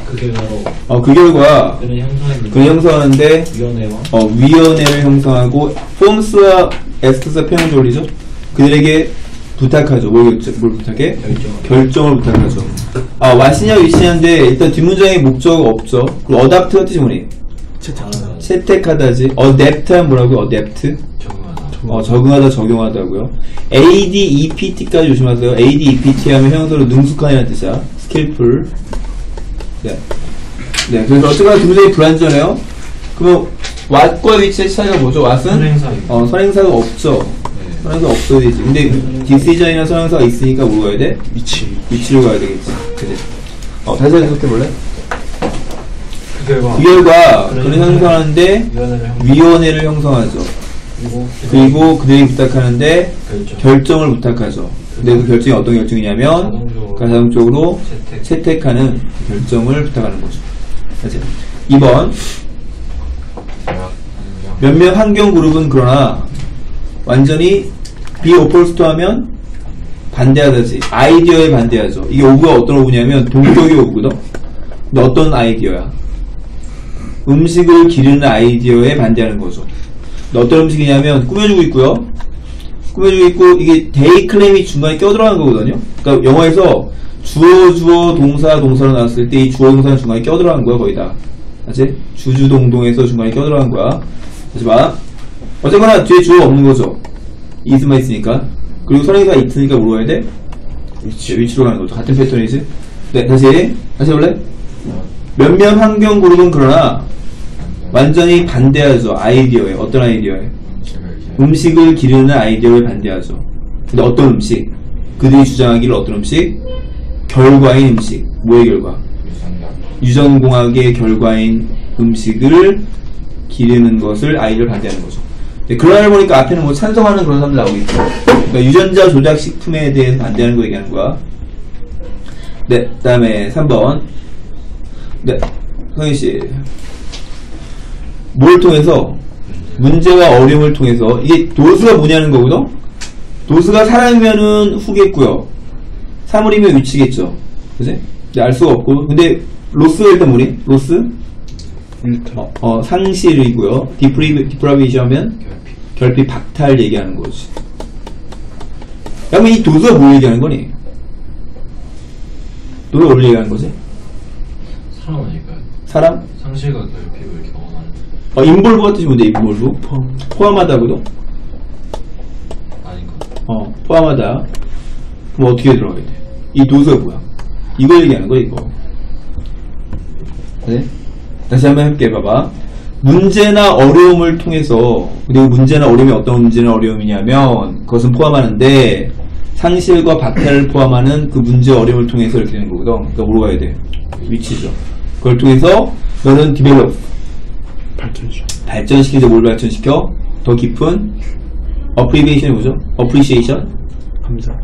그게 바로 그 결과 그 형성하는데 위원회를 형성하고 폼스와 에스크스가 평행을 올리죠. 그들에게 부탁하죠. 뭘 부탁해? 결정을 부탁하죠. 와시냐 위치냐인데 일단 뒷문장에 목적 없죠. 그리고 어답트가 뜻이 뭐니? 채택하다지. 어댑트는 뭐라고요? 어댑트? 적응하다, 적용하다고요. ADEPT까지 조심하세요. ADEPT 하면 형용사로 능숙한이라는 뜻이야. skillful. 네, 그래서 어쨌거나 뒷문장이 불완전해요. 그럼 what과 which의 차이가 뭐죠? what은? 선행사가 없죠. 선행사가 없어야 되지. 근데 decision이나 선행사가 있으니까 뭐 가야 돼? 위치로 가야 되겠지. 그지? 다시 해석해볼래? 그 결과 그는 형성하는데 위원회를 형성하죠. 그리고 그들이 부탁하는데 결정을 부탁하죠. 근데 그 결정이 어떤 결정이냐면 자동적으로 채택하는 결정을 부탁하는 거죠. 2번 몇몇 환경 그룹은 그러나 완전히 be opposed to 하면 반대하다지. 아이디어에 반대하죠. 이게 오브가 어떤 오브냐면 동격의 오브거든. 근데 어떤 아이디어야? 음식을 기르는 아이디어에 반대하는 거죠. 근데 어떤 음식이냐면 꾸며주고 있고요. 꾸며주고 있고 이게 데이 클램이 중간에 껴들어간 거거든요. 그러니까 영어에서 주어 동사로 나왔을 때 이 주어 동사는 중간에 껴들어간 거야 거의 다. 알지? 주주동동에서 중간에 껴들어간 거야. 다시 봐. 어쨌거나 뒤에 주어가 없는 거죠. is만 있으니까. 그리고 선행사가 있으니까 물어야 돼? 위치로 가는 거죠. 같은 패턴이지? 네, 다시 해볼래? 몇몇 환경 그룹은 그러나 완전히 반대하죠. 아이디어에. 어떤 아이디어에? 음식을 기르는 아이디어에 반대하죠. 근데 어떤 음식? 그들이 주장하기를 어떤 음식? 결과인 음식. 뭐의 결과? 유전공학의 결과인 음식을 기르는 것을 아이디어를 반대하는 거죠. 네, 그러다 보니까 앞에는 뭐 찬성하는 그런 사람들 나오겠죠. 그러니까 유전자 조작 식품에 대해서 반대하는 거 얘기하는 거야. 네, 그 다음에 3번. 네, 성희씨. 뭘 통해서? 문제와 어려움을 통해서. 이게 도수가 뭐냐는 거거든? 도수가 사람이면은 후겠고요. 사물이면 위치겠죠. 그지? 네, 알 수가 없고. 근데, 로스가 일단 뭐니? 로스? 상실이고요. 디프라비션 하면? 결핍, 박탈 얘기하는 거지. 그러면 이 도수가 뭘 얘기하는 거니? 도수가 뭘 얘기하는 거지? 사람 아닐까요? 사람? 상실과 결핍을 경험하는. 인볼브가 뜻이 뭔데, 인볼브? 포함하다고도? 아닌가? 포함하다. 그럼 어떻게 들어가야 돼? 이 도수가 뭐야? 이거 얘기하는 거야, 이거. 네? 다시 한번 해볼게, 봐봐. 문제나 어려움을 통해서, 그리고 문제나 어려움이 어떤 문제나 어려움이냐면, 그것은 포함하는데, 상실과 박탈을 포함하는 그 문제 어려움을 통해서 이렇게 되는 거거든. 그러니까 뭐로 가야 돼? 위치죠. 그걸 통해서, 너는 디벨롭. 발전시키죠. 뭘 발전시켜? 더 깊은, 어프리베이션이 뭐죠? 어프리시에이션?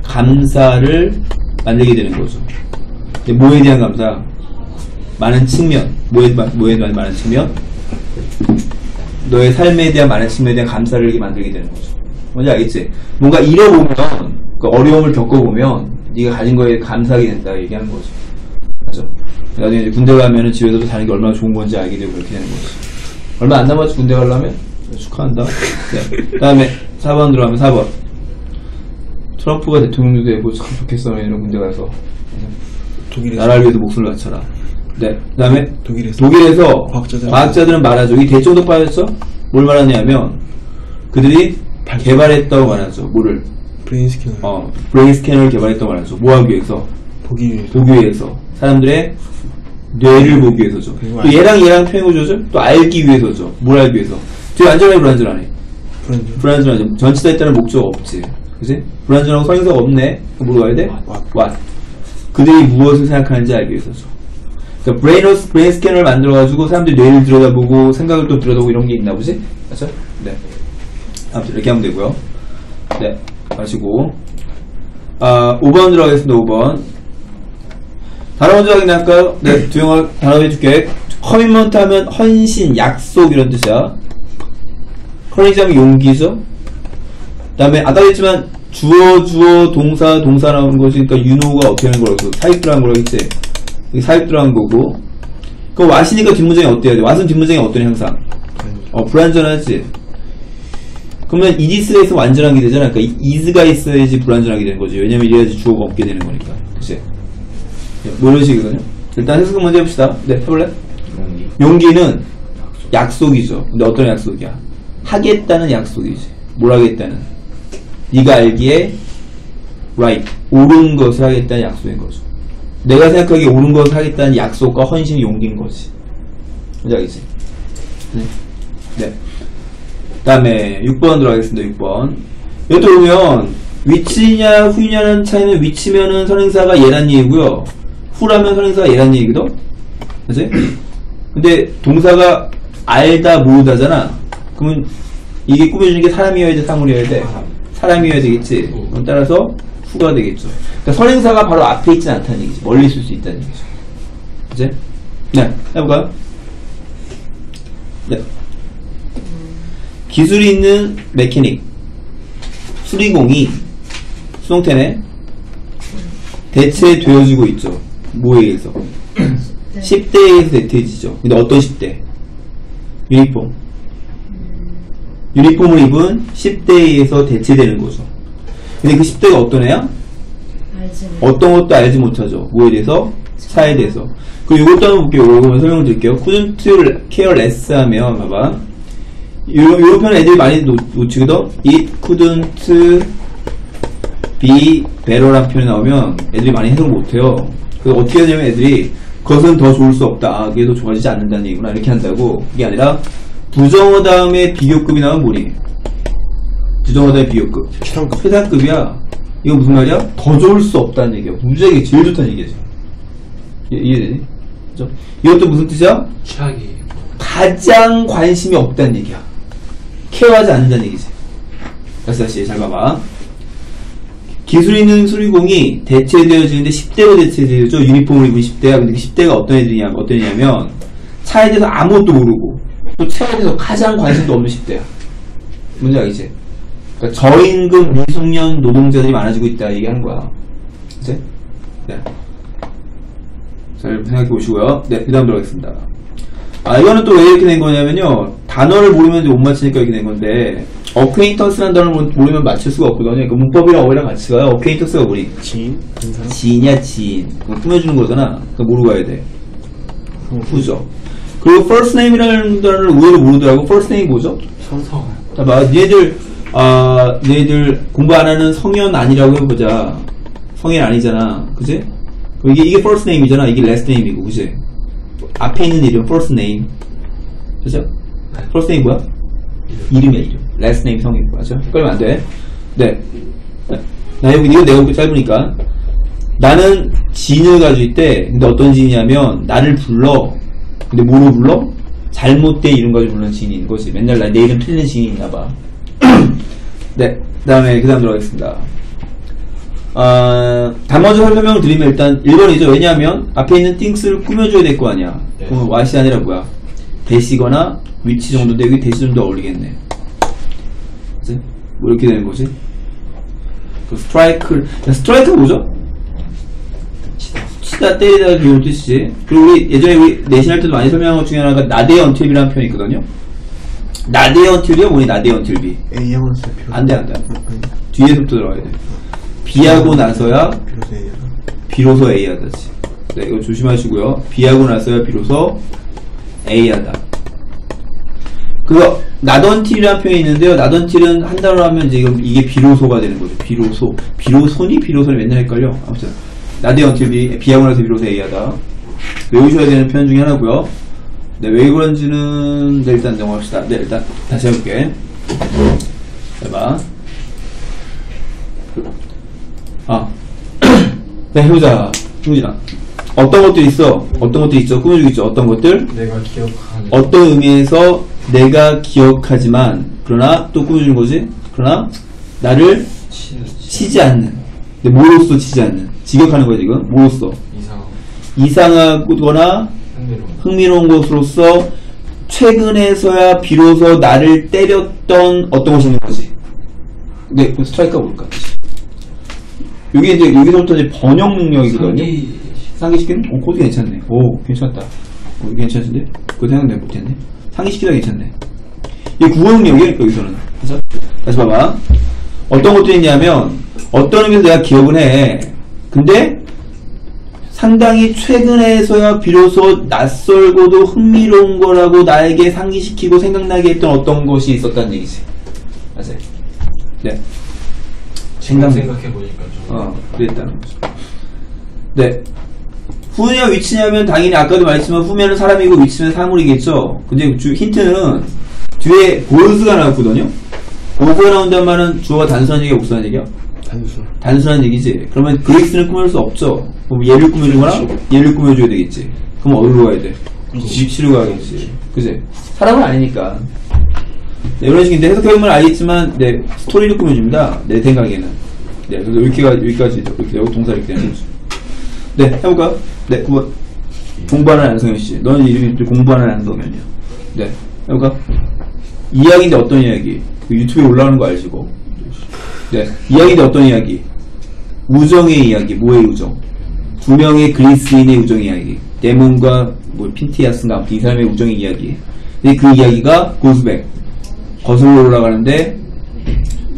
감사를 만들게 되는 거죠. 뭐에 대한 감사? 많은 측면. 뭐에 대한 많은 측면? 너의 삶에 대한 많은 측면에 대한 감사를 이렇게 만들게 되는 거죠. 뭔지 알겠지? 뭔가 잃어보면, 그 어려움을 겪어보면, 네가 가진 거에 감사하게 된다 얘기하는 거죠. 맞죠? 나중에 이제 군대 가면은 집에서도 사는 게 얼마나 좋은 건지 알게 되고 그렇게 되는 거죠. 얼마 안 남았지 군대 가려면? 축하한다. 네. 그 다음에 4번 들어가면 4번. 트럼프가 대통령도 되고 참 좋겠어. 이런 군대 가서. 나라를 위해서 목숨을 바쳐라. 네. 그 다음에 독일에서 과학자들은 말하죠. 이 대정도 빠졌죠? 뭘 말하냐면 그들이 개발했다고 말하죠. 뭐를? 브레인 스캐너. 브레인 스캐너를 개발했다고 말하죠. 뭐 하기 위해서? 보기 위해서. 사람들의 뇌를 보기 위해서죠. 또 얘랑 표현해보죠. 또 알기 위해서죠. 뭘 알기 위해서? 되게 안전하게 불안전하네. 불안전하죠. 전치사에 따른 목적 없지. 그치? 불안전하고 선행사가 없네. 그럼 뭐로 가야 돼? What. 그들이 무엇을 생각하는지 알기 위해서죠. 그러니까 브레인 스캐너를 만들어가지고 사람들이 뇌를 들여다보고 생각을 또 들여다보고 이런 게 있나 보지? 맞죠? 네. 아무튼 이렇게 하면 되고요. 네. 마시고. 5번 들어가겠습니다. 5번. 단어 먼저 확인할까요? 네. 두영아 단어 해줄게. 커미먼트 하면 헌신, 약속 이런 뜻이야. 커리지 하면 용기죠? 그 다음에 아까 했지만 주어, 동사 나오는 것이니까 you know가 어떻게 하는 거라고 사입 들어간 거라고 했지? 사입 들어간 거고 그럼 what이니까 뒷문장이 어때야 돼? what은 뒷문장이 어떠냐 항상? 불완전하지. 그러면 is가 있으면 완전하게 되잖아. 그러니까 is가 있어야지 불완전하게 되는 거지. 왜냐면 이래야지 주어가 없게 되는 거니까. 그치? 뭐 이런 식이거든요. 일단 해석 먼저 해봅시다. 네, 해볼래? 용기는 약속이죠. 근데 어떤 약속이야? 하겠다는 약속이지. 뭘 하겠다는? 네가 알기에 right, 옳은 것을 하겠다는 약속인 거죠. 내가 생각하기에 옳은 것을 하겠다는 약속과 헌신이 용기인 거지. 뭔지 알겠지? 네. 그 다음에 6번 들어가겠습니다. 6번. 여기 보면 위치냐 후냐는 차이는 위치면은 선행사가 얘란 얘기고요. 후라면 선행사가 얘란 얘기거든? 그치? 근데 동사가 알다 모르다잖아. 그러면 이게 꾸며주는 게 사람이어야 돼, 사물이어야 돼? 사람이어야 되겠지. 그럼 따라서 후가 되겠죠. 그러니까 선행사가 바로 앞에 있진 않다는 얘기지. 멀리 있을 수 있다는 얘기죠. 그치? 네, 해볼까요? 네. 기술이 있는 메케닉, 수리공이 수동태네 대체되어지고 있죠. 뭐에 의해서? 10대에 의해서 대체해지죠. 근데 어떤 10대? 유니폼. 유니폼을 입은 10대에 의해서 대체되는 거죠. 근데 그 10대가 어떤 애야? 어떤 것도 알지 못하죠. 뭐에 대해서? 차에 대해서. 그리고 이것도 한번 볼게요. 이거 설명 드릴게요. couldn't care less 하면 봐봐. 요런 표현 애들이 많이 놓치거든? It couldn't be better라는 표현이 나오면 애들이 많이 해석을 못해요. 그래서 어떻게 하냐면 애들이 그것은 더 좋을 수 없다. 아, 그게 더 좋아지지 않는다는 얘기구나. 이렇게 한다고. 그게 아니라 부정어 다음에 비교급이 나오면 뭐니? 부정어 다음에 비교급. 최상급이야. 이거 무슨 말이야? 더 좋을 수 없다는 얘기야. 무지하게 제일 좋다는 얘기지. 이해되니? 그죠? 이것도 무슨 뜻이야? 최악이 가장 관심이 없다는 얘기야. 케어하지 않는다는 얘기지. 다시 잘 봐봐. 기술 있는 수리공이 대체되어지는데 10대로 대체되어져. 유니폼을 입은 10대야. 근데 그 10대가 어떤 애들이냐면 차에 대해서 아무것도 모르고 또 차에 대해서 가장 관심도 없는 10대야. 뭔지 알겠지? 그러니까 저임금 미숙년 노동자들이 많아지고 있다 얘기하는 거야. 그치? 네. 잘 생각해 보시고요. 네, 그 다음 들어가겠습니다. 이거는 또 왜 이렇게 된 거냐면요. 단어를 모르면 이제 못 맞히니까 이렇게 된 건데, acquaintance라는 단어를 모르면 맞출 수가 없거든요. 그 문법이랑 어휘랑 같이 가요. acquaintance가 뭐니? 지인이야, 지인. 그거 꾸며주는 거잖아. 그거 모르고 가야 돼. 후죠. 그리고 first name이라는 단어를 의외로 모르더라고. first name 뭐죠? 성성. 자, 봐. 얘들 공부 안 하는 성현 아니라고 해보자. 성현 아니잖아. 그지? 이게 first name이잖아. 이게 last name이고, 그지? 앞에 있는 이름, first name. 그죠? 네. first name 뭐야? 이름이야, 이름. last name 성인. 맞죠? 헷갈리면 안 돼. 네. 이거 내가 보기 짧으니까. 나는 지인을 가지고 있대. 근데 어떤 지인이냐면, 나를 불러. 근데 뭐로 불러? 잘못된 이름 가지고 부르는 지인이 있는 거지. 맨날 내 이름 틀리는 지인이 있나봐. 네. 그 다음에, 그 다음 들어가겠습니다. 먼저 설명을 드리면 일단 1번이죠. 왜냐하면 앞에 있는 things를 꾸며줘야 될 거 아니야. 네. 그럼 what이 아니라 뭐야? 대시거나 위치 정도 되고 대시 정도 어울리겠네. 그치? 뭐 이렇게 되는 거지? 그 스트라이크가 뭐죠? 치다, 때리다, 비우는 뜻이지. 그리고 예전에 우리 내신할 때도 많이 설명한 것 중에 하나가 나대 언틸비라는 표현이 있거든요. 나대 언틸비가 뭐니? 나대 언틸비. A하고 나서 안 돼. 뒤에서부터 들어가야 돼. B하고 나서야 비로소 A하다지. 네, 이거 조심하시고요. B하고 나서야 비로소 A하다. 그거 나던틸이라는 표현이 있는데요. 나던틸은 한 단어로 하면 지금 이게 비로소가 되는 거죠. 비로소니 맨날 헷갈려. 아무튼 나대 언틸 B하고 나서 비로소 A하다. 외우셔야 되는 표현 중에 하나고요. 네, 왜 그런지는 일단 넘어갑시다. 네, 일단 다시 해볼게. 해봐. 네, 해보자. 중진아. 어떤 것들이 있어? 어떤 것들이 있죠? 꾸며주고 있죠? 어떤 것들? 내가 기억하는 어떤 의미에서 내가 기억하지만, 그러나 또 꾸며주는 거지? 그러나 나를 치지 않는. 근데 뭐로써 치지 않는? 직역하는 거야, 지금? 뭐로써? 이상하거나 흥미로운 것으로서 최근에서야 비로소 나를 때렸던 어떤 것이 있는 거지? 네, 그 스트라이크가 뭘까? 여기 이제 여기서부터 이제 번역 능력이거든요. 상기시키는? 오, 코드 괜찮네. 오, 괜찮다. 괜찮은데? 그거 생각내 못했네. 상기시키다 괜찮네. 이게 국어 능력이에요, 여기서는. 그죠? 다시 봐봐. 어떤 것들이 있냐면, 어떤 의미에서 내가 기억은 해. 근데, 상당히 최근에서야 비로소 낯설고도 흥미로운 거라고 나에게 상기시키고 생각나게 했던 어떤 것이 있었다는 얘기지. 맞아요. 네. 생각해보니까 좀. 그랬다는 거죠. 네. 후냐 위치냐면 당연히 아까도 말했지만 후면은 사람이고 위치는 사물이겠죠. 근데 힌트는 뒤에 보스가 나왔거든요. 보스가 나온다는 말은 주어가 단순한 얘기야, 복수한 얘기야? 단순한 얘기지. 그러면 그리스는 꾸밀 수 없죠. 그럼 얘를 꾸며주거나 얘를 꾸며줘야 되겠지. 그럼 어디로 가야 돼? 위치로 가야겠지. 그지? 사람은 아니니까. 네, 이런 식인데 해석해보면 알겠지만, 네, 스토리를 꾸며줍니다. 내 생각에는. 네, 그래서 여기까지죠. 이렇게 되고 동사 이렇게 되는 거죠. 네, 해볼까요? 네, 9번. 공부하는 안성현씨. 너는 이름이 공부하는 안성현이야. 네, 해볼까? 이야기인데 어떤 이야기? 유튜브에 올라오는 거 알시고. 네, 이야기인데 어떤 이야기? 우정의 이야기. 뭐의 우정? 두 명의 그리스인의 우정의 이야기. 데몬과 뭐 핀티아스인가 이 사람의 우정의 이야기. 근데 그 이야기가 고스백. 거슬러 올라가는데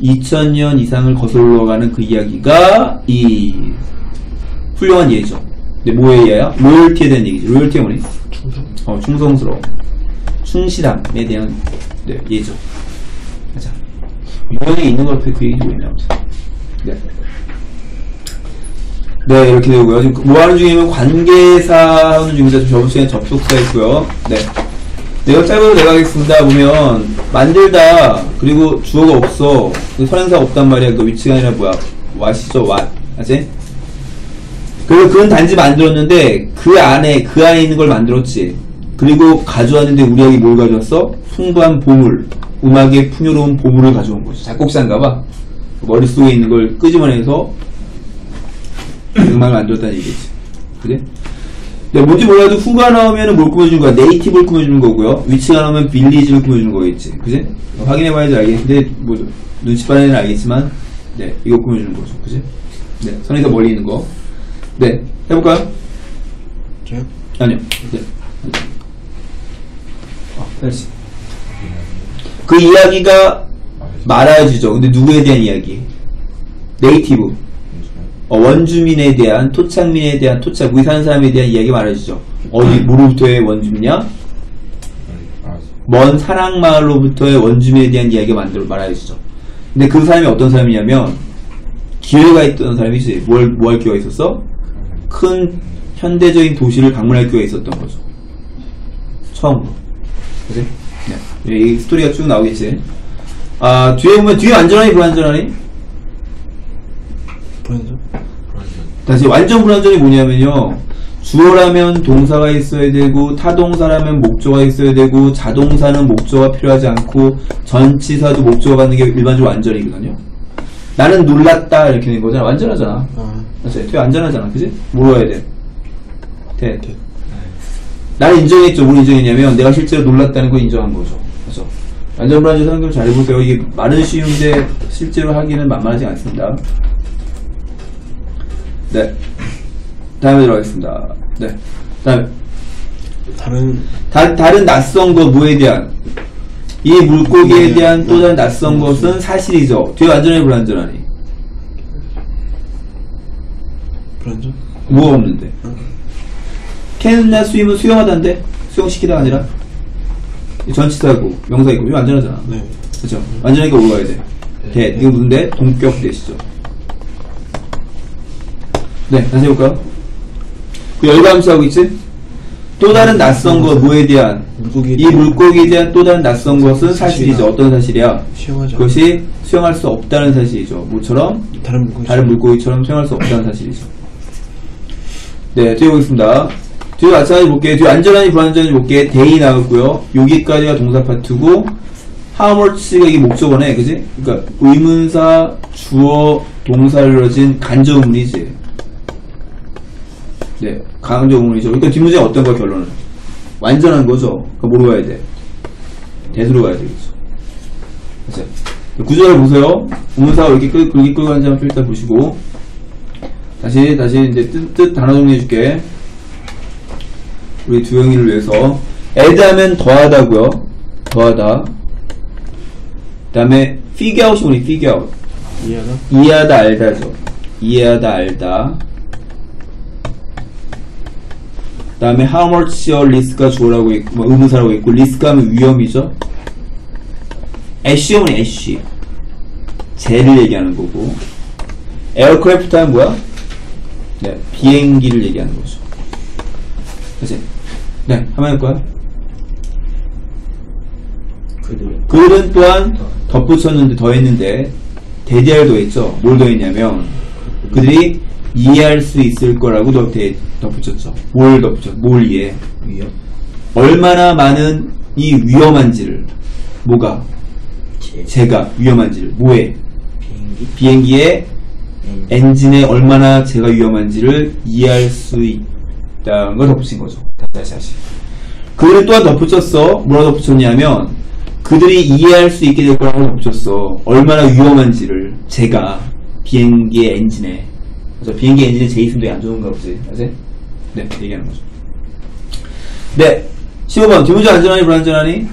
2000년 이상을 거슬러 가는 그 이야기가 이 훌륭한 예죠. 근데 뭐의 예야? 로열티에 대한 얘기죠. 로열티가 뭐니? 충성스러워. 충실함에 대한 네, 예죠. 가자. 유형에 있는 걸 그 얘기 뭐냐? 네. 네, 이렇게 되고요. 지금 뭐 하는 중이면 관계사 하는 중입니다. 저번 시간에 접속사 했고요. 네. 내가 짧아서 내가 하겠습니다. 보면, 만들다, 그리고 주어가 없어. 선행사가 없단 말이야. 그 위치가 아니라 뭐야? 왓이죠, 왓. 알지? 그리고 그건 단지 만들었는데, 그 안에 있는 걸 만들었지. 그리고 가져왔는데 우리에게 뭘 가져왔어? 풍부한 보물. 음악의 풍요로운 보물을 가져온 거지. 작곡사인가봐. 머릿속에 있는 걸 끄집어내서 음악을 만들었다는 얘기지. 그래? 네, 뭔지 몰라도 후가 나오면 뭘 꾸며주는 거야? 네이티브를 꾸며주는 거고요. 위치가 나오면 빌리지를 꾸며주는 거겠지. 그지? 확인해봐야지 알겠는데, 뭐, 눈치빠르는 알겠지만, 네, 이거 꾸며주는 거죠. 그지? 네, 선에서 멀리 있는 거. 네, 해볼까요? 저요? 아니요. 네. 그렇지. 그 이야기가 말아주죠. 근데 누구에 대한 이야기? 네이티브. 원주민에 대한, 토착민에 대한, 여기 사는 사람에 대한 이야기 말해주죠. 어디, 뭐로부터의 원주민이야? 먼 사랑마을로부터의 원주민에 대한 이야기 말해주죠. 근데 그 사람이 어떤 사람이냐면, 기회가 있던 사람이지. 뭐 할 기회가 있었어? 큰 현대적인 도시를 방문할 기회가 있었던 거죠. 처음으로. 그치? 네. 이 스토리가 쭉 나오겠지. 뒤에 보면, 뒤에 안전하니, 불안전하니? 불안전? 다시 완전 불완전이 뭐냐면요, 주어라면 동사가 있어야 되고 타동사라면 목조가 있어야 되고 자동사는 목조가 필요하지 않고 전치사도 목조가 받는 게 일반적으로 완전이거든요. 나는 놀랐다 이렇게 된 거잖아. 완전하잖아. 맞지? 되게 안전하잖아. 그지? 뭐로 해야 돼? 대. 나는 인정했죠. 뭘 인정했냐면 내가 실제로 놀랐다는 걸 인정한 거죠. 그죠? 완전 불완전 생각을 잘 해보세요. 이게 말은 쉬운데 실제로 하기는 만만하지 않습니다. 네. 다음에 들어가겠습니다. 네. 다른 낯선 거, 뭐에 대한? 이 물고기에 대한 또 다른 낯선 것은 사실이죠. 뒤에 완전히 불완전하니? 불완전? 뭐가 없는데? 캔이나 스윙은 수영하다는데? 수영시키다가 아니라? 전치사고, 명사이고, 이거 완전하잖아. 네. 그쵸? 완전하니까 뭐 가야 돼? 대. 이거 무슨 대? 동격 대시죠. 네, 다시 해볼까요? 그 열감시하고 있지? 또 다른 낯선 것, 뭐에 대한? 이 물고기에 대한 또 다른 낯선 것은 사실이죠. 어떤 사실이야? 그것이 수영할 수 없다는 사실이죠. 뭐처럼? 다른 물고기처럼 수영할 수 없다는 사실이죠. 네, 뒤에 보겠습니다. 뒤에 마찬가지 볼게요. 뒤에 안전하니 불안전하니 볼게요. 대이 나왔고요. 여기까지가 동사 파트고, how much가 이게 목적어네, 그지? 그러니까 의문사, 주어, 동사를 이루어진 간접문이지. 네, 강조문이죠. 그러니까 뒷문제가 어떤 거야, 결론은? 완전한 거죠. 그러니까 뭐로 가야 돼? 대수로 가야 되겠죠. 그치? 구조를 보세요. 의문사가 이렇게 끌고 가는지 한번 일단 보시고. 다시 이제 뜻 단어 정리해줄게. 우리 두영이를 위해서. add 하면 더하다고요. 더하다. 그 다음에 figure out이 뭐니? figure out. 이해하나? 이해하다 알다죠. 이해하다 알다. 그 다음에 how much your risk가 주어라고 있고, 뭐 의무사라고 있고, risk 하면 위험이죠. ash이 뭐니? ash. 재를 얘기하는 거고. aircraft 하면 뭐야? 네, 비행기를 얘기하는 거죠. 그치? 네, 한번 해볼까요? 그들은 또한 덧붙였는데 더했는데 대디할 더했죠. 뭘 더했냐면 그들이 이해할 수 있을 거라고 덧붙였죠. 뭘 덧붙였죠? 뭘 이해? 위험? 얼마나 많은 이 위험한지를 뭐가? 제가 위험한지를 뭐에? 비행기의 엔진에 얼마나 제가 위험한지를 이해할 수 있다는 걸 덧붙인 거죠. 다시. 그들은 또한 덧붙였어. 뭐라고 덧붙였냐면 그들이 이해할 수 있게 될 거라고 덧붙였어. 얼마나 위험한지를 제가 비행기의 엔진에. 그래서 비행기 엔진에 제 있으면 되게 안 좋은가 보지. 맞지? 네, 얘기하는 거죠. 네, 15번 뒷문장 안전하니 불안전하니?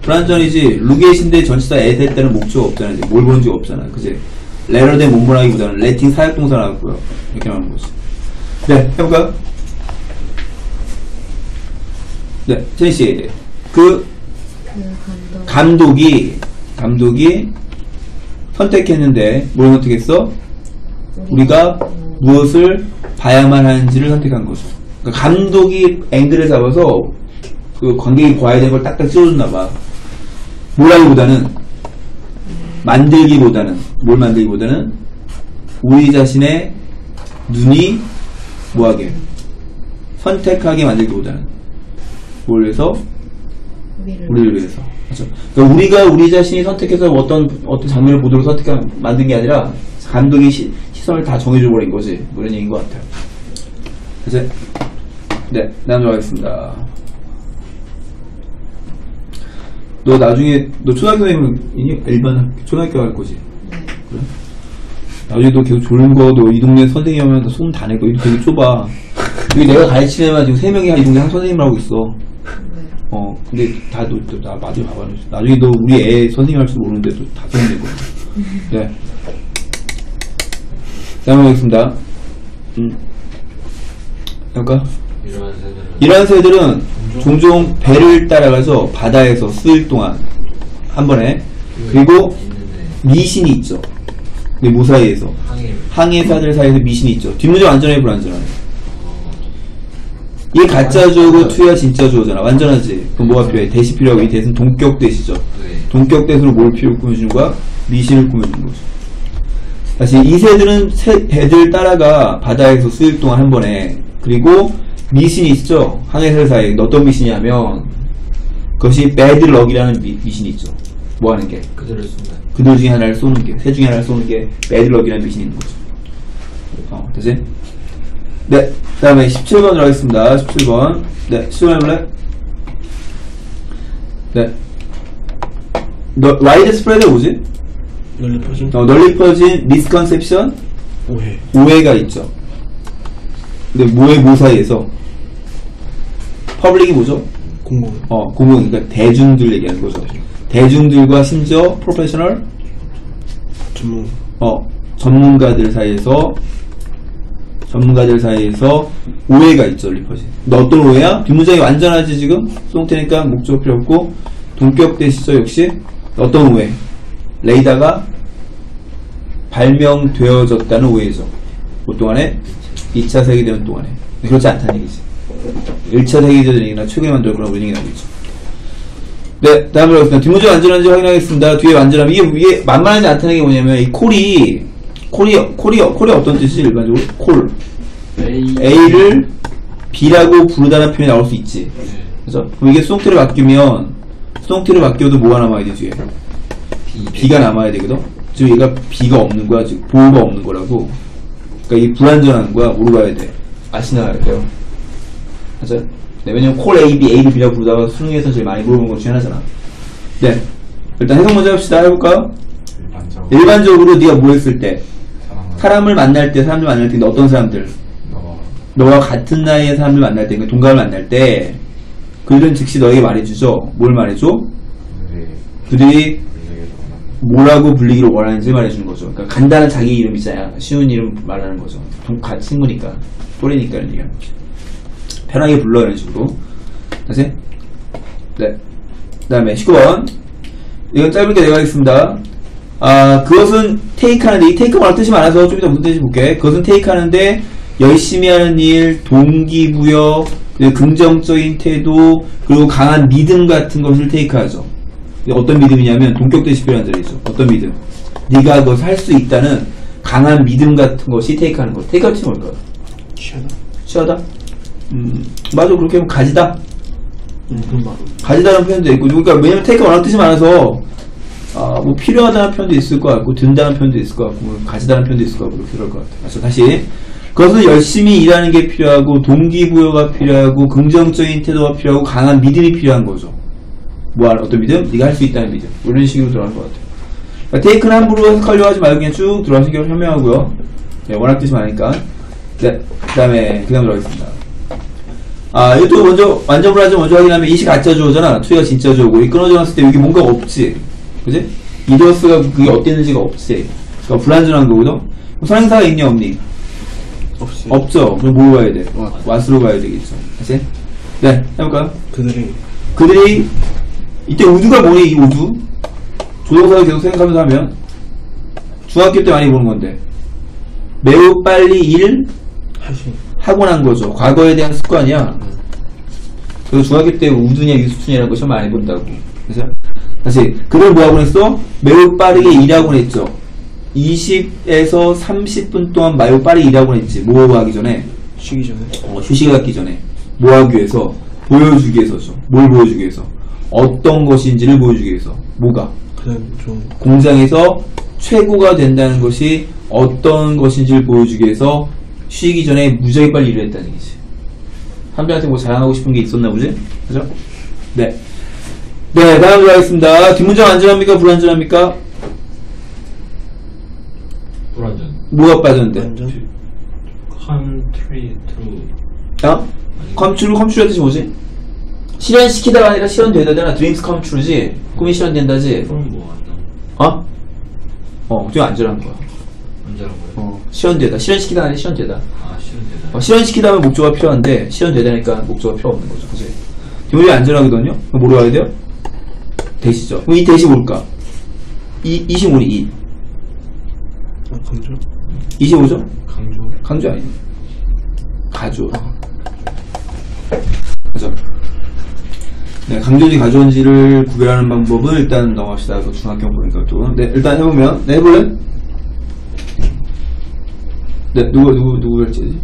불안전이지. 루게이신데 전치사 as 했다는 목적 없잖아. 이제 뭘 보는 적 없잖아. 그지? 레러 된 몸문하기보다는 레팅 사역동사 나왔고요. 이렇게 나오는 거지. 네, 해볼까요? 네, 제니씨. 감독이 선택했는데 뭘 선택했어? 우리가 무엇을 봐야만 하는지를 선택한 거죠. 그러니까 감독이 앵글을 잡아서 그 관객이 봐야 되는 걸 딱딱 찍어줬나봐. 만들기보다는 우리 자신의 눈이 뭐하게 선택하게 만들기보다는 뭘 위해서? 우리를 위해서. 그렇죠? 그러니까 우리가 우리 자신이 선택해서 어떤 장면을 보도록 만든 게 아니라 감독이 시선을 다 정해줘 버린 거지. 뭐 이런 얘기인 것 같아요. 그래서 네, 다음 들어가겠습니다. 너 나중에 초등학교 다니면 일반 초등학교 갈 거지? 그래? 나중에 너 계속 좋은 거 너 이 동네 선생님 하면 너 손 다 낼 거. 이거 되게 좁아. 여기 내가 가르치는 애만 지금 3명이 이 동네 한 선생님을 하고 있어. 근데 다 나 마주 봐봐. 나중에 너 우리 애 선생님 할 줄 모르는데 또 다 선생님 될 거야. 네. 다음 하겠습니다. 할까? 이러한 새들은 종종 배를 따라가서 바다에서 수일 동안 한 번에. 그리고 미신이 있죠. 뭐 사이에서? 항해사들 사이에서 미신이 있죠. 뒷문장 완전해 불완전하네? 이게 가짜 주어고 투야 진짜 주어잖아. 완전하지? 그럼 뭐가 필요해? 대시 필요하고 이 대신 동격 대시죠. 동격 대시로 뭘 필요로 꾸며주는 거야? 미신을 꾸며주는 거죠. 다시 이 새들은 배들 따라가 바다에서 수일 동안 한 번에. 그리고 미신이 있죠. 항해사들 사이에. 어떤 미신이냐면 그것이 bad luck이라는 미신이 있죠. 뭐 하는 게? 그들 중에 하나를 쏘는 게. 새 중에 하나를 쏘는 게 bad luck이라는 미신이 있는 거죠. 되지? 네, 그 다음에 17번 들어가겠습니다. 17번. 네, 17번 해볼래? 네. widespread가 뭐지? 널리 퍼진? 널리 퍼진 misconception? 오해가 있죠. 근데 뭐 사이에서? public이 뭐죠? 공공. 공공, 그러니까 대중들 얘기하는 거죠. 대중들과 심지어 professional? 전문가들 사이에서 오해가 있죠, 리퍼지. 근데 어떤 오해야? 뒷문장이 완전하지, 지금? 수동태니까 목적 필요 없고, 동격 대시죠, 역시. 어떤 오해? 레이더가 발명되어졌다는 오해죠. 그 동안에 2차 세계대전 동안에. 그렇지 않다는 얘기지. 1차 세계대전 얘기나 최근에 만들었구나, 그런 얘기 나오겠죠. 네, 다음으로 하겠습니다. 뒷문장 완전한지 확인하겠습니다. 뒤에 완전하면, 이게 만만하지 않다는 게 뭐냐면, 이 콜이 어떤 뜻이지, 일반적으로? 콜. A를 B라고 부르다는 표현이 나올 수 있지. 그래서 그럼 이게 수동태로 바뀌어도 뭐가 남아야 돼, 뒤에? B가 남아야 되거든? 지금 얘가 B가 없는 거야, 지금 보호가 없는 거라고. 그러니까 이게 불완전한 거야, 뭐로 가야 돼? 아시나야 돼요. 맞아? 네, 왜냐면 콜 A, B, A를 B라고 부르다가 수능에서 제일 많이 물어보는 것 중에 하나잖아. 네. 일단 해석 먼저 합시다. 해볼까요? 일반적으로 네가 뭐 했을 때? 사람들 만날 때 어떤 사람들? 너와 같은 나이의 사람들 만날 때, 그러니까 동갑을 만날 때, 그들은 즉시 너에게 말해주죠. 뭘 말해줘? 그들이 뭐라고 불리기를 원하는지 말해주는 거죠. 그러니까 간단한 자기 이름 있잖아요. 쉬운 이름 말하는 거죠. 친구니까, 또래니까 이런 얘기하는 거죠. 편하게 불러, 이런 식으로. 다시. 네. 그 다음에 19번. 이건 짧게 내가 하겠습니다. 그것은 take 하는데, 이 take 뭐라 뜻이 많아서 좀 이따 무슨 뜻인지 볼게. 그것은 take 하는데, 열심히 하는 일, 동기부여, 긍정적인 태도, 그리고 강한 믿음 같은 것을 take 하죠. 어떤 믿음이냐면, 동격대시 필요한 자리죠. 어떤 믿음? 네가 그것을 할 수 있다는 강한 믿음 같은 것이 take 하는 것. take 같은 게 뭘까요? 취하다? 맞아. 그렇게 하면 가지다. 가지다라는 표현도 있고, 그러니까 왜냐면 take가 워낙 뜻이 많아서 뭐 필요하다는 표현도 있을 것 같고, 든다는 표현도 있을 것 같고, 뭐 가지다는 표현도 있을 것 같고, 그렇게 그럴 것 같아요. 그래서 다시 그것은 열심히 일하는 게 필요하고, 동기부여가 필요하고, 긍정적인 태도가 필요하고, 강한 믿음이 필요한 거죠. 뭐 어떤 믿음? 네가 할 수 있다는 믿음. 이런 식으로 들어가는 것 같아요. 그러니까 take는 함부로 해석하려고 하지 말고 그냥 쭉 들어가시는 게 현명하고요. 네, 워낙 뜻이 많으니까. 네, 그 다음에 들어가겠습니다. 이것도 먼저, 완전불안전 먼저 확인하면 이시 가짜 주어잖아. 투가 진짜 주어고. 이 끊어져 놨을 때 여기 뭔가가 없지. 그지? 이더스가 그게 어땠는지가 없지. 그러니까 불안전한 거거든? 선행사가 있냐, 없니? 없죠. 그럼 뭘 가야 돼? 왓으로 가야 되겠죠. 다시? 네, 해볼까요? 그들이, 이때 우두가 뭐니, 이 우두? 조동사를 계속 생각하면서 하면, 중학교 때 많이 보는 건데, 매우 빨리 하고 난 거죠. 과거에 대한 습관이야. 그래서 중학교 때 우두냐 유수춘이라는 거 시험 많이 본다고. 그래서 다시 그걸 뭐하고 했어? 매우 빠르게 일하고 했죠. 20에서 30분 동안 매우 빠르게 일하고 했지. 뭐 하기 전에? 쉬기 전에. 휴식 갖기 전에. 뭐 하기 위해서? 보여주기 위해서죠. 뭘 보여주기 위해서? 어떤 것인지를 보여주기 위해서. 뭐가? 공장에서 최고가 된다는 것이 어떤 것인지를 보여주기 위해서 쉬기 전에 무지하게 빨리 일을 했다는 얘기지. 한배한테 뭐 자랑하고 싶은 게 있었나 보지? 그죠? 네. 네, 다음 들어가겠습니다. 뒷문장 안전합니까? 불안전합니까? 불안전. 뭐가 빠졌는데? country true. come true의 뜻이 뭐지? 실현시키다가 아니라 실현되다잖아. dreams come true지? 꿈이 실현된다지? 그럼 뭐 안 나와? 좀 안전한 거야. 안전한 거예요? 실현되다. 실현시키다 아니라 실현되다. 실현되다. 실현시키다 하면 목적어가 필요한데, 실현되다니까 목적어가 필요 없는 거죠. 그치? 뒷문장이 안전하거든요? 그럼 뭐로 가야 돼요? 대시죠. 그럼 이 대시 뭘까? 25니, 2. 강조? 25죠? 강조. 강조 아니에요. 가조. 그죠? 네, 강조인지 가조인지를 구별하는 방법은 일단 넘어갑시다. 그 중학교 보니까 또. 네, 일단 해보면. 네, 해볼래? 네, 누구 할지지?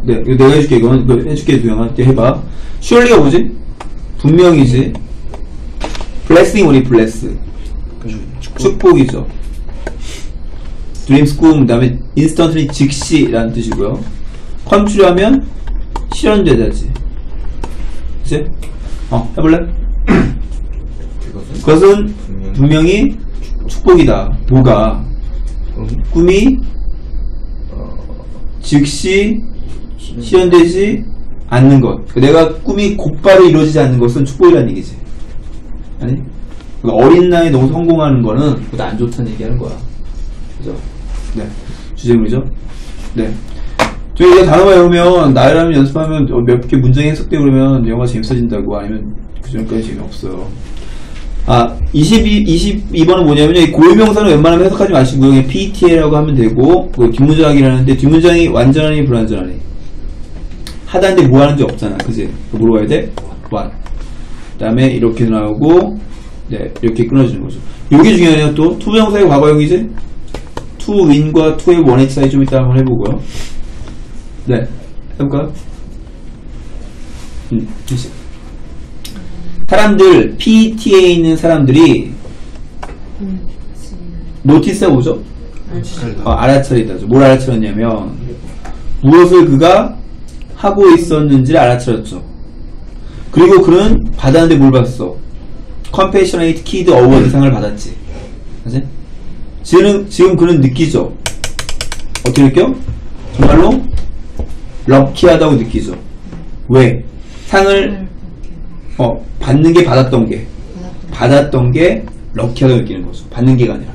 네, 이거 내가 해줄게, 이건. 이거 해줄게, 두영아. 해봐. surely가 뭐지? 분명이지. blessing이 뭐니, bless? 축복이죠. dreams, 꿈, 그 다음에 instantly, 즉시라는 뜻이고요. come true 하면 실현되다지. 그치? 해볼래? 그것은 분명히 축복이다. 뭐가? 꿈이 즉시 실현되지 않는 것. 내가 꿈이 곧바로 이루어지지 않는 것은 축복이라는 얘기지. 아니? 어린 나이에 너무 성공하는 거는 그것도 안 좋다는 얘기하는 거야. 그죠? 네. 주제물이죠? 네. 저희 이제 단어만 외우면, 나이라면 연습하면 몇 개 문장이 해석되고 그러면 영어가 재밌어진다고. 아니면 그전까지 재미없어요. 22번은 뭐냐면요. 고유명사는 웬만하면 해석하지 마시고요. 그냥 PTA라고 하면 되고, 뒷문장이라는데, 뒷문장이 완전하니 불완전하니. 하다는데 뭐 하는지 없잖아. 그지? 물어봐야 돼? what. 그 다음에 이렇게 나오고, 네, 이렇게 끊어지는 거죠. 요게 중요하네요. 또, 투부정사의 과거형이지? to win과 to의 원의 차이 좀 이따 한번 해보고요. 네, 해볼까요? 사람들, PTA에 있는 사람들이 노티스가 뭐죠? 알아차리다죠. 뭘 알아차렸냐면 무엇을 그가 하고 있었는지를 알아차렸죠. 그리고 그는 받았는데 뭘 받았어? Compassionate Kid Award 상을 받았지. 그치? 지금 그는 느끼죠. 어떻게 느껴? 정말로 럭키하다고 느끼죠. 왜? 상을 받는 게 받았던 게 럭키하다고 느끼는 거죠. 받는 게가 아니라.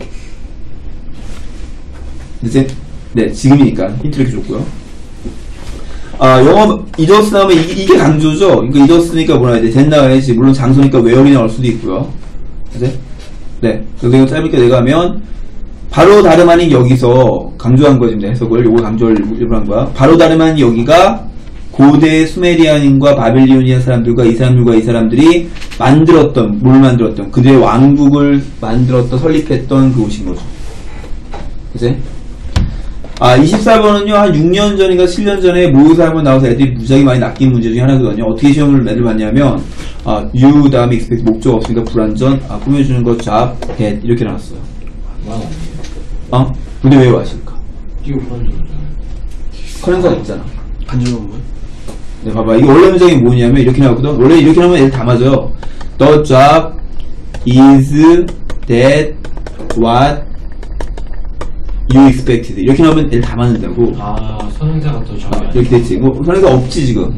이제 네, 지금이니까 힌트 이렇게 줬고요. 영어 이더스 나오면 이게 강조죠. 이거 이더스니까 뭐라 해야 돼? 된 나와야지. 물론 장소니까 외역이 나올 수도 있고요. 그치? 네, 여기 짧게 내가 하면 바로 다름 아닌 여기서 강조한 거지. 해석을 요거 강조를 일부러 한 거야. 바로 다름 아닌 여기가 고대 수메리안인과 바빌리오니아 사람들과 이 사람들이 만들었던, 뭘 만들었던, 그들의 왕국을 만들었던, 설립했던 그곳인 거죠. 그치? 24번은요, 한 6년 전인가 7년 전에 모의고사 한번 나와서 애들이 무지하게 많이 낚인 문제 중에 하나거든요. 어떻게 시험을 애들 봤냐면, you, 다음에 expect, 목적 없으니까 불완전, 꾸며주는 것, job, get, 이렇게 나왔어요. 근데 왜 왔을까? 이거 불안정하잖아. 커런서가 있잖아. 간접은 뭐야? 네, 봐봐. 이게 원래 문장이 뭐냐면, 이렇게 나왔거든? 원래 이렇게 나오면 애들 다 맞아요. The job is that what you expected. 이렇게 나오면 애들 다 맞는다고. 선행사가 또 정말 이렇게 됐지. 선행사 없지, 지금.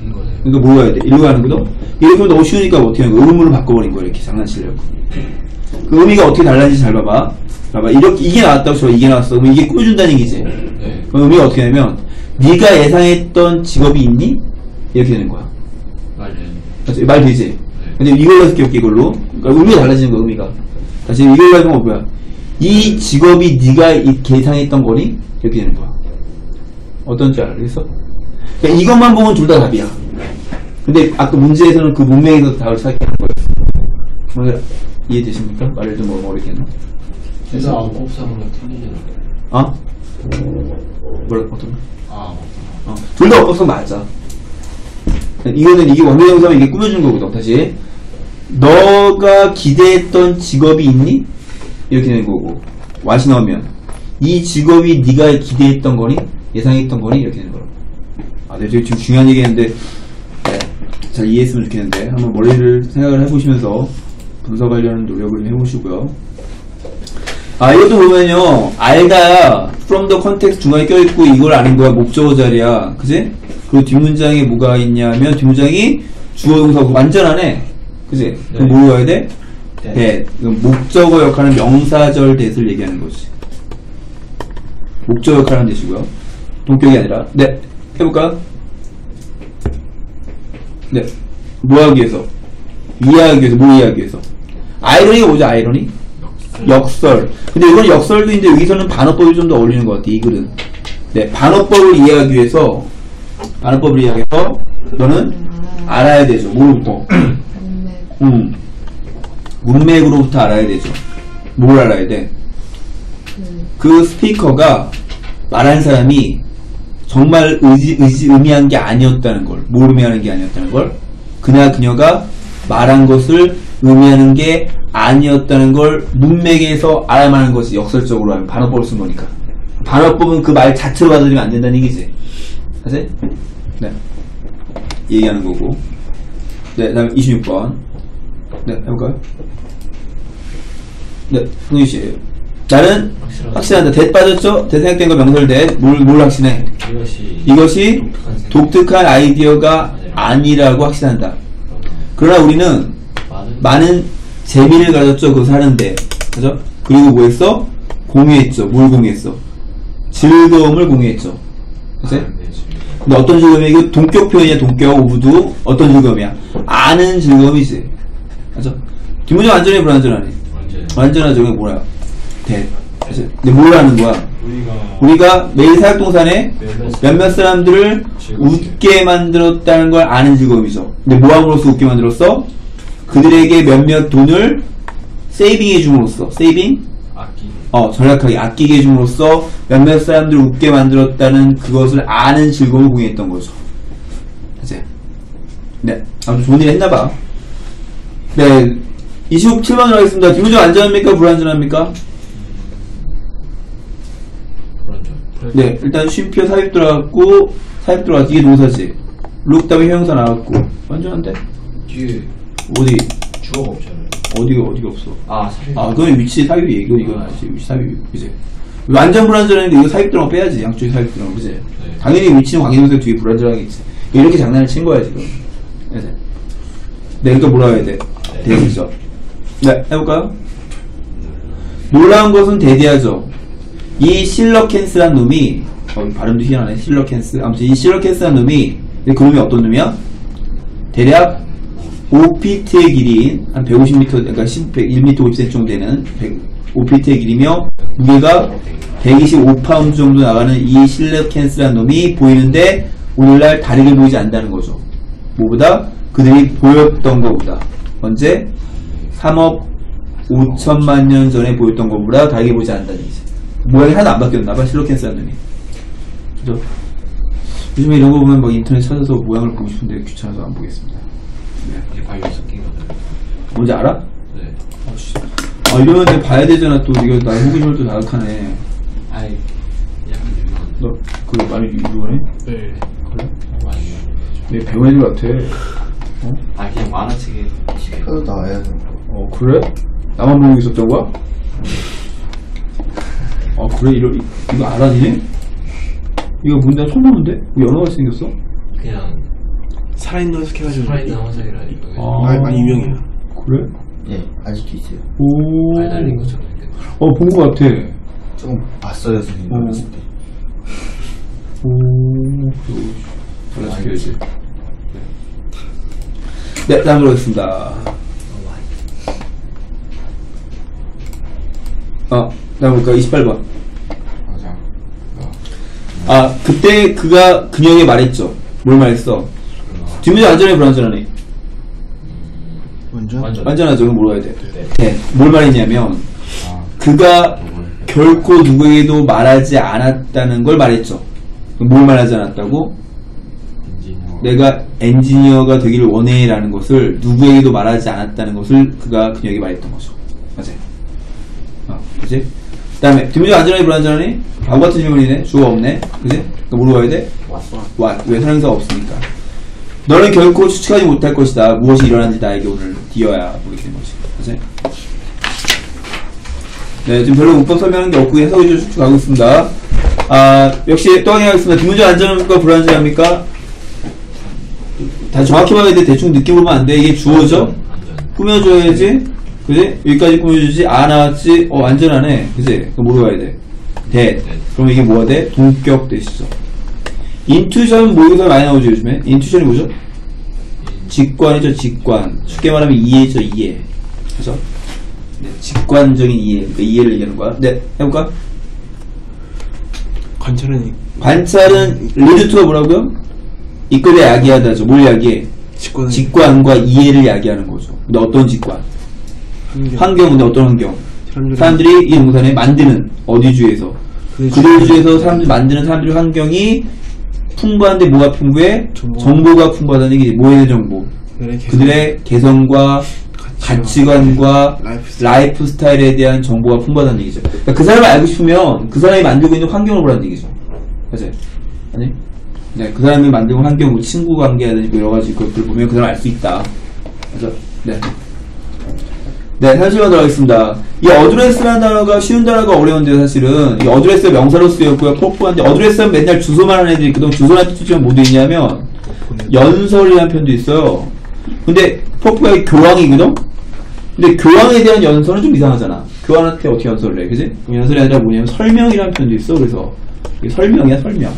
그러니까 뭐 해야 돼? 일로 가는 거죠? 이렇게 하면 너무 쉬우니까 뭐 어떻게 하는 거야? 의문문을 바꿔버린 거야, 이렇게 장난치려고. 그 의미가 어떻게 달라지는지 잘 봐봐. 봐봐. 이렇게, 이게 나왔다고 쳐. 이게 나왔어. 그럼 이게 꾸며준다는 얘기지. 네. 그럼 의미가 어떻게 하냐면, 네가 예상했던 직업이 있니? 이렇게 되는 거야. 말은. 말 되지? 네. 근데 이걸로 해서 기억해, 이걸로. 그러니까 의미가 달라지는 거야, 의미가. 다시 이걸로 하면 뭐야? 이 직업이 네가 예상했던 거니? 이렇게 되는 거야. 어떤지 알겠어? 그러니까 이것만 보면 둘 다 답이야. 근데 아까 문제에서는 그 문맥에서 답을 찾게 하는 거예요. 이해되십니까? 말을 좀 모르겠나? 그래서 업상으로 틀리잖아. 뭐라, 어떤 거? 둘 다 없어서 맞아. 이게 원래영상은 이게 꾸며준 거거든. 다시. 너가 기대했던 직업이 있니? 이렇게 되는 거고. what이 나오면 이 직업이 네가 기대했던 거니? 예상했던 거니? 이렇게 되는 거라고. 네, 지금 중요한 얘기 했는데, 네, 잘 이해했으면 좋겠는데, 한번 머리를 생각을 해보시면서 분석하려는 노력을 좀 해보시고요. 이것도 보면요, 알다야, from the context 중간에 껴있고, 이걸 아는 거야, 목적어 자리야. 그지? 그리고 뒷문장에 뭐가 있냐면, 뒷문장이 주어 동사고 완전하네. 그지? 네. 그럼 뭐 외워야 돼? that. 목적어 역할은 명사절 that을 얘기하는 거지. 목적어 역할은 that이고요. 동격이 아니라. 네. 해볼까? 네. 뭐 하기 위해서? 이해하기 위해서, 뭐 이해하기 위해서? 아이러니가 뭐죠, 아이러니? 역설. 근데 이건 역설도 있는데 여기서는 반어법이 좀 더 어울리는 것 같아, 이 글은. 네. 반어법을 이해하기 위해서, 너는 알아야 되죠. 뭐로부터? 문맥으로부터 알아야 되죠. 뭘 알아야 돼? 그 스피커가 말한 사람이 정말 의미한 게 아니었다는 걸. 뭘 의미하는 게 아니었다는 걸. 그녀가 말한 것을 의미하는 게 아니었다는 걸 문맥에서 알아야만 하는 것이 역설적으로 하면 반어법을 쓴 거니까. 반어법은 그 말 자체로 받아들이면 안 된다는 얘기지. 사실? 네. 얘기하는 거고. 네, 다음 26번. 네, 해볼까요? 네, 흥유씨. 나는 확신한다. 대 빠졌죠? 대생각된 거 명설 대. 뭘 확신해? 이것이 독특한 아이디어가 아니라고 확신한다. 그러나 우리는 많은 재미를 가졌죠. 그거 사는데. 그죠? 그리고 뭐 했어? 공유했죠. 뭘 공유했어? 즐거움을 공유했죠. 그치? 근데 어떤 즐거움이야? 이거 동격 표현이야, 동격. 오브도 어떤 즐거움이야? 아는 즐거움이지. 맞죠? 뒷문장 완전히 불완전하네. 완전하죠. 이게 뭐야? 대. 근데 뭘 하는 거야? 우리가 매일 사역동산에 몇몇 사람들을 웃게 만들었다는 걸 아는 즐거움이죠. 근데 뭐 함으로써 웃게 만들었어? 그들에게 몇몇 돈을 세이빙 해줌으로써. 세이빙? 절약하게 아끼게 해줌으로써 몇몇 사람들을 웃게 만들었다는 그것을 아는 즐거움을 공유했던 거죠. 그치? 네. 아무튼 좋은 일 했나봐. 네. 27번으로 하겠습니다. 뒷문장 안전합니까? 불안전합니까? 네. 일단 쉼표 삽입 들어갔고, 이게 동사지. 룩 다음에 형용사 나왔고. 완전한데? 뒤에 어디? 주어가 없잖아요. 어디가 없어? 삽입. 그건 위치 삽입이에요. 이거 위치 삽입. 이제. 완전 불완전한데 이거 삽입 들어가 빼야지. 양쪽에 삽입 들어가, 그지? 당연히 위치는 관계동사 뒤에 불완전하겠지. 이렇게 장난을 친 거야, 지금. 네, 그러니까 뭐라 해야 돼? 대대죠. 네, 해볼까요? 놀라운 것은 대대하죠. 이 실러켄스란 놈이, 발음도 희한하네. 실러켄스. 아무튼 이 실러켄스란 놈이, 그 놈이 어떤 놈이야? 대략 5피트의 길이인 한 150m, 그러니까 1m 50cm 정도 되는 5피트의 길이며 무게가 125파운드 정도 나가는 이 실러켄스란 놈이 보이는데 오늘날 다르게 보이지 않는다는 거죠. 뭐보다? 그들이 보였던 것보다. 언제? 3억 5천만 년 전에 보였던 것보다 다르게 보이지 않는다는 얘기지. 모양이 하나도 안 바뀌었나봐, 실러켄스란 놈이. 그죠? 요즘에 이런 거 보면 막 인터넷 찾아서 모양을 보고 싶은데 귀찮아서 안 보겠습니다. 네. 이게 바이오 섞이거든. 뭔지 알아? 네. 이러면 내가 봐야 되잖아. 또 이거 나의 호기심을 또 자극하네. 아이, 약간 유명한. 너 그거 많이 유명해? 네. 그래? 많이 유명한. 내 배우애들 같아. 아, 그냥 만화책에. 혀도 나와야 돼. 그래? 나만 모르고 있었던 거야? 그래? 이거 알아니? 이거 뭔데? 손 나오는데? 왜 연어가 생겼어? 그냥 살아있는 걸 해가지고. 살아있는 화살이라 이거. 많이 유명해요. 그래? 예, 아직도 있어요. 오. 알 달린 것처럼 이렇게. 본 거 같아. 조금 봤어요, 선생님. 어렸을 때. 오. 잘라주셔야지. 네, 다음 들어가겠습니다. 다음 볼까? 28번. 맞아. 그때 그가 그녀에게 말했죠. 뭘 말했어? 뒷문제 완전해, 불완전하네? 완전? 완전하죠. 그럼 물어야 돼. 네. 뭘 말했냐면, 그가 결코 누구에게도 말하지 않았다는 걸 말했죠. 그럼 뭘 말하지 않았다고? 내가 엔지니어가 되기를 원해 라는 것을 누구에게도 말하지 않았다는 것을 그가 그녀에게 말했던 거죠. 맞아요. 그치? 그 다음에 뒷문제 완전하니 불완전하니? 바보 같은 질문이네. 주어가 없네. 그치? 그러니까 물어봐야 돼? What? 왜 선행사가 없으니까. 너는 결코 추측하지 못할 것이다. 무엇이 일어난지 나에게 오늘 뒤어야 보게 되는 거지. 그치? 네, 지금 별로 문법 설명하는 게 없고 해석이 좀 쭉쭉 가고 있습니다. 역시 또 확인하겠습니다. 뒷문제 완전합니까? 불완전합니까? 다 정확히 봐야 돼. 대충 느낌 보면 안 돼. 이게 주어죠? 꾸며줘야지. 그지? 여기까지 꾸며주지. 나왔지? 완전하네. 그지? 그거 물어봐야 돼. 그럼 이게 뭐가 돼? 동격 대시죠. 인투이션 모의고사 많이 나오죠, 요즘에? 인투이션이 뭐죠? 직관이죠, 직관. 쉽게 말하면 이해죠, 이해. 그죠? 네, 직관적인 이해. 그러니까 이해를 얘기하는 거야. 네, 해볼까? 관찰은 리드투가 뭐라고요? 이끌에 야기하다죠. 뭘 야기해? 직관과 이해를 야기하는 거죠. 근데 어떤 직관? 환경. 근데 어떤 환경? 사람들이 이 동산에 만드는 어디주에서 그들 주에서 사람들이 만드는 사람들의 환경이 풍부한데 뭐가 풍부해? 정보가 풍부하다는 얘기지. 뭐에 대한 정보? 그들의 개성과 가치관과 라이프 스타일에 대한 정보가 풍부하다는 얘기죠. 그러니까 그 사람을 알고 싶으면 그 사람이 만들고 있는 환경을 보라는 얘기죠. 맞아요? 아니? 네, 그 사람이 만든 환경, 친구 관계라든지 여러 가지 것들을 보면 그 사람 알 수 있다. 그래서 네. 네, 사실만 들어가겠습니다. 이 어드레스라는 단어가 쉬운 단어가 어려운데 사실은 이 어드레스가 명사로 쓰였고요. 포프한데 어드레스는 맨날 주소만 하는 애들이 있거든. 주소란 뜻이면 뭐 있냐면 연설이라는 편도 있어요. 근데 포프가 교황이거든. 근데 교황에 대한 연설은 좀 이상하잖아. 교황한테 어떻게 연설을 해, 그지? 그럼 연설이 아니라 뭐냐면 설명이라는 편도 있어. 그래서 이게 설명이야, 설명.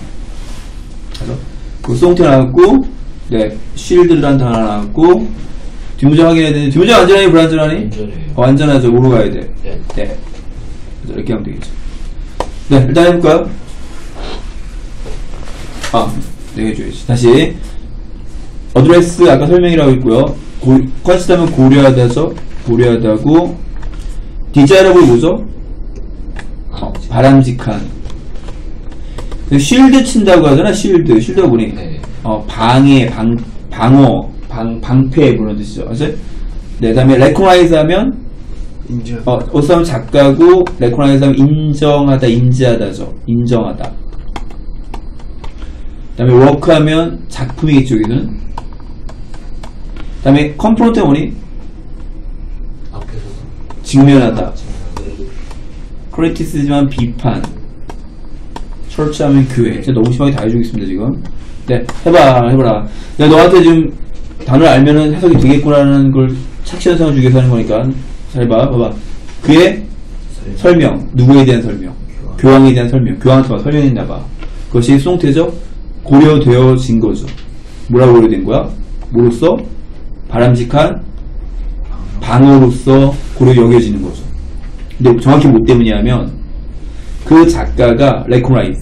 그래서 그 송태 나왔고, 네, 쉴드라는 단어 나왔고, 뒷문제 확인해야 되는데, 뒷문제 완전하니 불완전하니? 완전해요. 완전하죠. 뭐로 가야 돼? 네. 네. 그래서 이렇게 하면 되겠죠. 네, 일단 해볼까요? 네, 해줘야지. 다시. 어드레스, 아까 설명이라고 했고요. 컨시더면 고려하다죠. 고려하다고. 디자이러블 뭐죠? 바람직한. 쉴드 친다고 하잖아, 쉴드. 쉴드가 뭐니? 네. 방해, 방어, 방패, 그런 뜻이죠. 맞아요? 네, 그 다음에 레코나이즈 하면, 어썸 작가고, 레코나이즈 하면 인정하다, 인지하다죠. 인정하다. 그 다음에 워크 하면 작품이겠죠, 여기는. 그 다음에 컨프론트 뭐니? 앞에서 직면하다. 크리티시즘한 비판. 설치하면 교회. 진짜 너무 심하게 다 해주고 있습니다, 지금. 네, 해봐라. 내가 너한테 지금 단어를 알면은 해석이 되겠구나라는 걸 착시현상을 주기 위해서 하는 거니까. 잘 봐봐. 그의 설명. 누구에 대한 설명? 교황에 대한 설명. 교황한테 막 설명했나봐. 그것이 수동태죠? 고려되어진 거죠. 뭐라고 고려된 거야? 뭐로써? 바람직한 방어로서 고려 여겨지는 거죠. 근데 정확히 뭐 때문이냐면 그 작가가 레코나이즈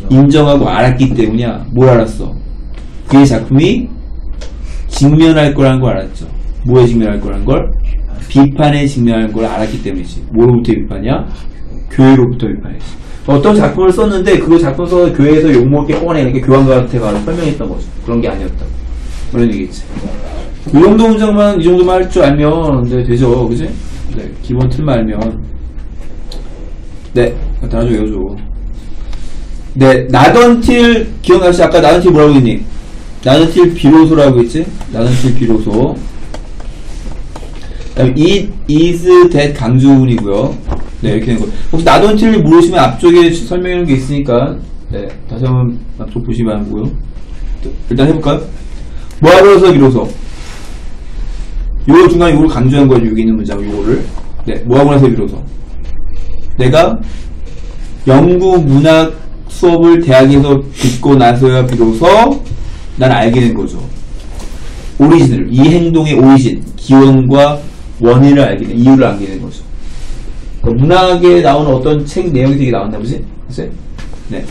인정하고 알았기 때문이야. 뭘 알았어? 그의 작품이 직면할 거라는 걸 알았죠. 뭐에 직면할 거라는 걸? 비판에 직면할 걸 알았기 때문이지. 뭐로부터 비판이야? 교회로부터 비판이지. 어떤 작품을 썼는데 그 작품 써서 교회에서 욕먹을 게 뻔해. 이렇게 교황한테 가서 설명했던 거죠. 그런 게 아니었다. 그런 얘기겠지. 이 정도 문장만 이 정도만 할 줄 알면 네, 되죠. 그지? 네, 기본 틀만 알면. 네, 나도 외워줘. 네, 나던틸 기억나시? 아까 나던틸 뭐라고 했니? 나던틸 비로소라고 했지? 나던틸 비로소. 그다음에 it is that 강조문이고요. 네, 이렇게 된 거. 혹시 나던틸 모르시면 앞쪽에 설명해놓은 게 있으니까 네, 다시 한번 앞쪽 보시면 하고요. 일단 해볼까요? 뭐하러서 비로소. 요거 중간에 요걸 강조한 거죠. 여기 있는 문장 요거를. 네, 뭐하고 나서 비로소. 내가 영국 문학 수업을 대학에서 듣고 나서야 비로소 난 알게 된 거죠. 오리진을, 이 행동의 오리진, 기원과 원인을 알게 된, 이유를 알게 된 거죠. 그러니까 문학에 나오는 어떤 책 내용이 되게 나왔나 보지? 그치? 네.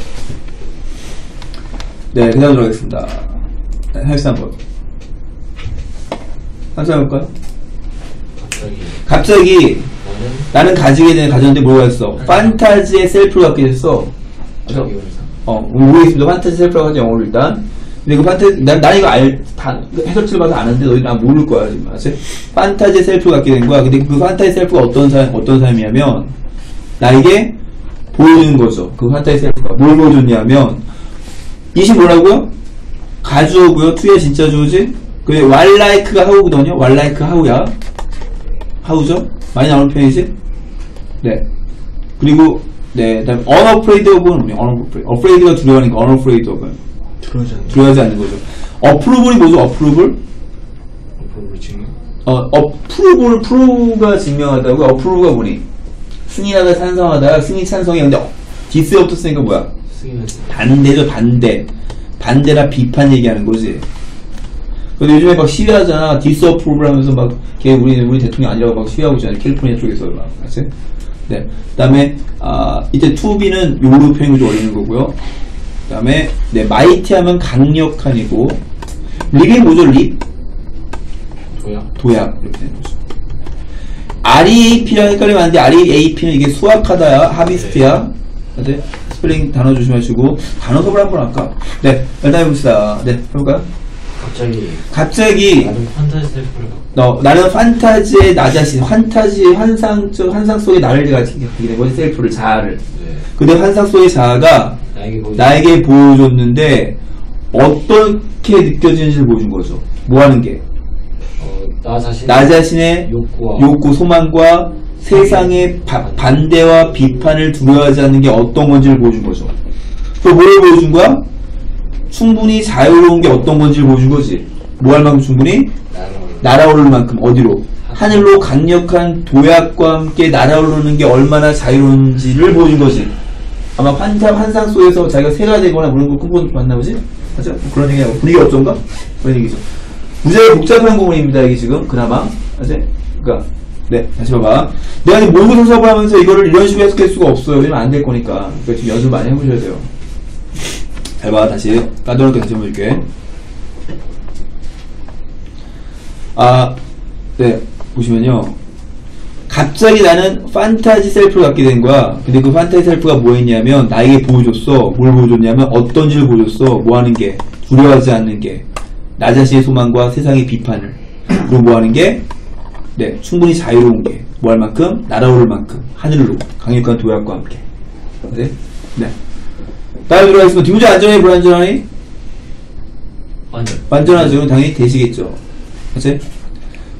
네, 그 다음 들어가겠습니다. 네, 헬스 한번. 한번 해볼까요? 갑자기 나는 가졌는데 뭐가 했어? 판타지의 셀프를 갖게 됐어. 모르겠습니다. 판타지 셀프라고 하지, 영어로 일단. 근데 그 판타지, 난 이거 해설치를 봐서 아는데 너희 난 모를 거야, 지금. 아시? 판타지 셀프를 갖게 된 거야. 근데 그 판타지 셀프가 어떤 삶이냐면, 나에게 보여주는 거죠. 그 판타지 셀프가. 뭘 보여줬냐면, 이시 뭐라고요? 가주어고요. 투에 진짜 주어지? 그게 왈라이크가 하우거든요. 왈라이크 하우야. 하우죠? 많이 나오는 표현이지? 네. 그리고, 네. 다음에 unafraid of은 afraid가 두려워하니까 unafraid of은 두려워하지 않는 거죠. approval이 뭐죠? approval? approval가 증명하다고. approval가 뭐니? 승인하다, 찬성하다. 승인, 찬성이. 근데 디스에 붙었으니까 뭐야? 반대죠, 반대. 반대라 비판 얘기하는 거지. 근데 요즘에 막 시위하잖아. 디스어프로블 하면서 막, 우리 대통령 아니라고 막 시위하고 있잖아요. 캘리포니아 쪽에서 막. 맞지? 네. 그 다음에, 이때 투비는 요로 표현을 좀 올리는 거고요. 그 다음에, 네, 마이티 하면 강력한이고, 립이 뭐죠, 립? 도약. 이렇게 되는 거죠. REAP랑 헷갈리면 안 돼. REAP는 이게 수확하다야. 하비스트야. 맞지? 스펠링 단어 조심하시고, 단어 수업을 한번 할까? 네. 일단 해봅시다. 네. 해볼까요? 갑자기 나는 판타지 셀프를 나는 판타지의 나 자신, 판타지의 환상 속의 나를 가지게 된 거지, 셀프를, 자아를. 네. 근데 환상 속의 자아가 나에게 보여줬는데 어떻게 느껴지는지를 보여준 거죠. 뭐 하는 게? 나 자신의 욕구, 소망과 세상의 반대와 비판을 두려워하지 않는 게 어떤 건지를 보여준 거죠. 또 뭘 보여준 거야? 충분히 자유로운 게 어떤 건지를 보여준 거지. 뭐 할 만큼 충분히? 날아오를 만큼. 어디로? 하늘로 강력한 도약과 함께 날아오르는 게 얼마나 자유로운지를 보여준 거지. 아마 환상 속에서 자기가 새가 되거나 그런 거 꿈꾸는 맞나 보지? 맞죠? 그런 얘기하고. 분위기가 어떤가? 그런 얘기죠. 무지하게 복잡한 구문입니다, 이게 지금. 그나마. 맞지? 그니까. 네, 다시 봐봐. 내가 이제 모의고사 수업을 하면서 이거를 이런 식으로 해석할 수가 없어요. 왜냐면 안 될 거니까. 그러니까 지금 연습 많이 해보셔야 돼요. 잘 봐, 다시. 까다롭게 다시 한번 해줄게. 네. 보시면요. 갑자기 나는 판타지 셀프를 갖게 된 거야. 근데 그 판타지 셀프가 뭐 했냐면, 나에게 보여줬어. 뭘 보여줬냐면, 어떤지를 보여줬어. 뭐 하는 게? 두려워하지 않는 게. 나 자신의 소망과 세상의 비판을. 그리고 뭐 하는 게? 네. 충분히 자유로운 게. 뭐 할 만큼? 날아오를 만큼. 하늘로. 강력한 도약과 함께. 네. 네. 다음 들어가겠습니다. 뒷문장 안전해, 불안전하니? 완전하죠. 당연히 되시겠죠. 그치?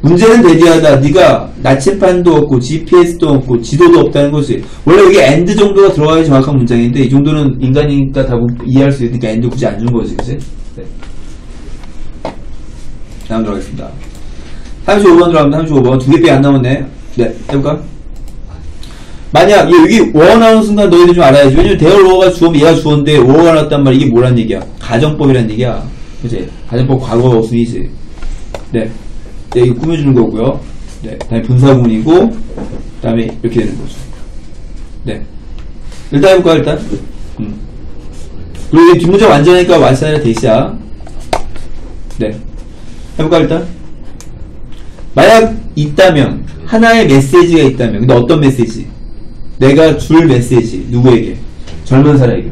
문제는 대디하다. 네가 나침판도 없고 GPS도 없고 지도도 없다는 거지. 원래 여기 and 정도가 들어가야 정확한 문장인데 이 정도는 인간이니까 다 이해할 수 있으니까 and 굳이 안 준 거지, 그치? 네. 다음 들어가겠습니다. 35번 들어갑니다. 35번. 두 개밖에 안 남았네. 네, 해볼까? 만약 여기 워어 나오는 순간 너희들 좀 알아야지. 왜냐면 대열 워어가 주어면 얘가 주어인데 워어가 나왔단 말이야. 이게 뭐란 얘기야? 가정법이란 얘기야. 그치? 가정법 과거 어순이지. 네. 네, 이거 꾸며주는 거고요. 네. 다음에 분사구문이고, 다음에 이렇게 되는 거죠. 네. 일단 해볼까, 일단? 그리고 뒷문장 완전하니까 완전이 아니라 대시야. 네. 해볼까, 일단? 만약 있다면, 하나의 메시지가 있다면, 근데 어떤 메시지? 내가 줄 메시지, 누구에게? 젊은 사람에게.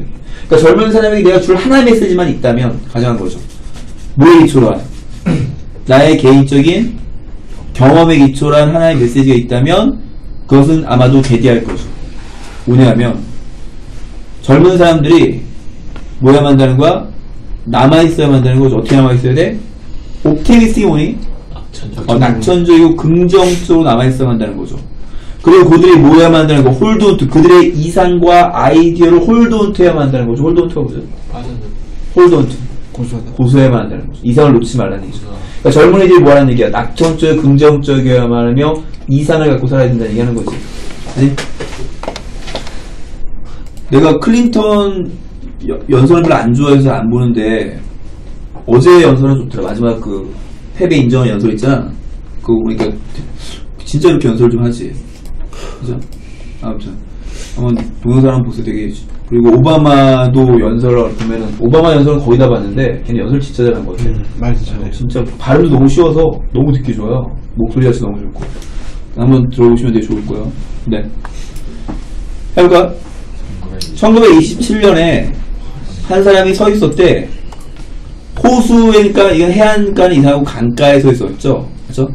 그러니까 젊은 사람에게 내가 줄 하나의 메시지만 있다면, 가정한 거죠. 뭐에 기초로 한? 나의 개인적인 경험에 기초로 한 하나의 메시지가 있다면, 그것은 아마도 대디할 거죠. 뭐냐면, 젊은 사람들이 뭐야만 한다는 거야? 남아있어야만 한다는 거죠. 어떻게 남아있어야 돼? 옵티미스틱이 뭐니? 낙천적이고 긍정적으로 남아있어야만 한다는 거죠. 그리고 그들이 뭐야만 한다는 거? 홀드온투. 그들의 이상과 아이디어를 홀드온투 해야만 한다는 거죠. 홀드온투가 뭐죠? 홀드온투. 고수해야만 한다는 거죠. 이상을 놓치지 말라는 얘기죠. 그러니까 젊은이들이 뭐라는 얘기야? 낙천적, 긍정적이어야만 하며 이상을 갖고 살아야 된다는 얘기하는 거지. 아니? 내가 클린턴 연설을 별로 안 좋아해서 안 보는데 어제 연설은 좋더라. 마지막 그 패배 인정한 연설 있잖아. 그거 보니까 진짜 이렇게 연설 좀 하지. 그죠? 아무튼 한번 동영상 한번 보세요. 되게. 그리고 오바마도 연설을 보면은 오바마 연설은 거의 다 봤는데 걔는 연설 진짜 잘한 것 같아. 말도 잘해. 진짜 발음도 너무 쉬워서 너무 듣기 좋아요. 목소리 자체 너무 좋고. 한번 들어보시면 되게 좋을 거예요. 네. 해볼까? 1927년에 한 사람이 서 있었대. 호수니까 이건 해안가는 이상하고 강가에 서 있었죠. 그죠?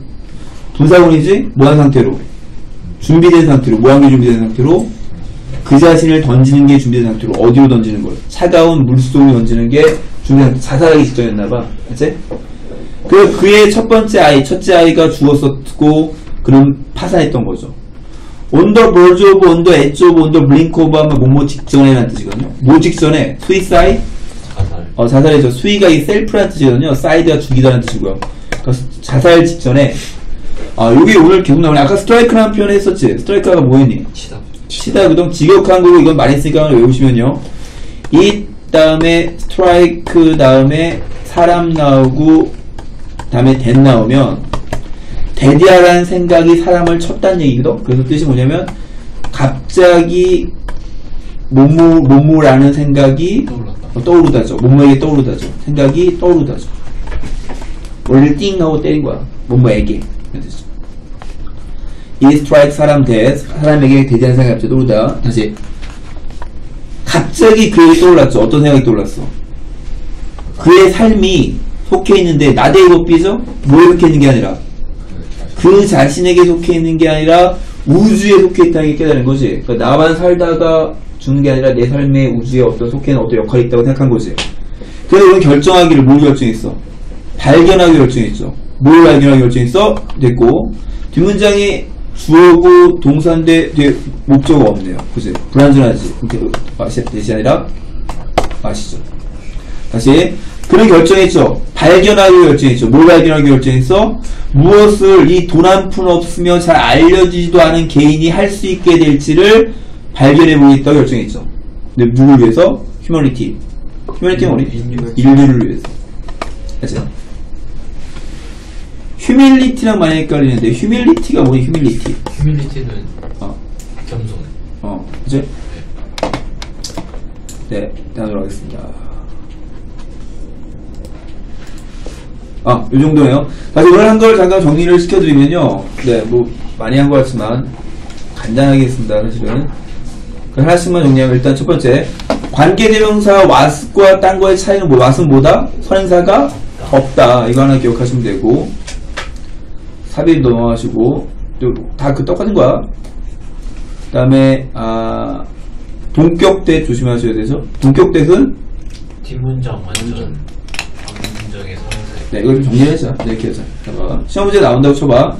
분사구문이지? 뭐한 상태로? 준비된 상태로, 무한기 준비된 상태로 그 자신을 던지는 게 준비된 상태로 어디로 던지는 거예요? 차가운 물속으로 던지는 게 준비된 상태. 자살하기 직전이었나봐. 그치? 그의 첫 번째 아이, 첫째 아이가 죽었었고 그는 파산했던 거죠. on the verge of, on the edge of, on the blink of 하면 뭐뭐 직전에 라는 뜻이거든요. 뭐 직전에? suicide? 자살이죠. 수위가 이 셀프라는 뜻이거든요. 사이드가 죽이다는 뜻이고요. 그러니까 자살 직전에 여기 오늘 계속 나오네. 아까 스트라이크라는 표현 했었지. 스트라이크가 뭐였니? 치다. 그다음 직역한 거고 이건 많이 쓰니까 외우시면요. 이 다음에 스트라이크 다음에 사람 나오고 다음에 댄 나오면 데디하라는 생각이 사람을 쳤다는 얘기거든. 그래서 뜻이 뭐냐면 갑자기 뭐뭐라는 생각이 떠오르다죠. 뭐뭐에게 떠오르다죠. 생각이 떠오르다죠. 원래 띵 하고 때린 거야. 뭐뭐에게. 이 스트라이크 사람에게 대지하는 생각이 갑자기 떠오르다. 다시. 갑자기 그에게 떠올랐죠. 어떤 생각이 떠올랐어? 그의 삶이 속해 있는데 나대에 삐져? 뭐에 속해 있는 게 아니라 그 자신에게 속해 있는 게 아니라 우주에 속해 있다는 게 깨달은 거지. 그러니까 나만 살다가 주는 게 아니라 내 삶의 우주에 어떤 속해 있는 어떤 역할이 있다고 생각한 거지. 그래서 우리는 결정하기를 뭘 결정했어? 발견하기 결정했죠. 뭘 발견하기 결정했어? 됐고 뒷문장이 주어고 동사인데 뒤에 목적어가 없네요. 그치? 불완전하지. 그렇게 대시 아니라 아시죠? 다시 그는 결정했죠. 발견하기 결정했죠. 뭘 발견하기 결정했어? 무엇을 이 돈 한 푼 없으며 잘 알려지지도 않은 개인이 할 수 있게 될지를 발견해보겠다고 결정했죠. 근데 누굴 위해서? 휴머니티. 휴머니티는 뭐니? 인류를 위해서. 됐죠? 휴밀리티랑 많이 헷갈리는데 휴밀리티가 뭐니? 휴밀리티. 휴밀리티는 겸손. 그치? 네, 다음으로 하겠습니다. 요 정도네요. 다시 오늘 한 걸 잠깐 정리를 시켜드리면요. 네, 뭐, 많이 한 것 같지만, 간단하게 했습니다, 사실은. 하나씩만 정리하면, 일단 첫 번째. 관계대명사 was과 딴 거의 차이는 뭐, was은 뭐다? 선행사가 없다. 이거 하나 기억하시면 되고, 삽입 넘어가시고, 다 그 똑같은 거야. 그 다음에, 동격대 조심하셔야 돼서, 동격대는 뒷문장 완전 문장의 서명사에. 네, 이걸 좀 정리해자. 네, 이렇게 하자. 봐봐. 시험 문제 나온다고 쳐봐.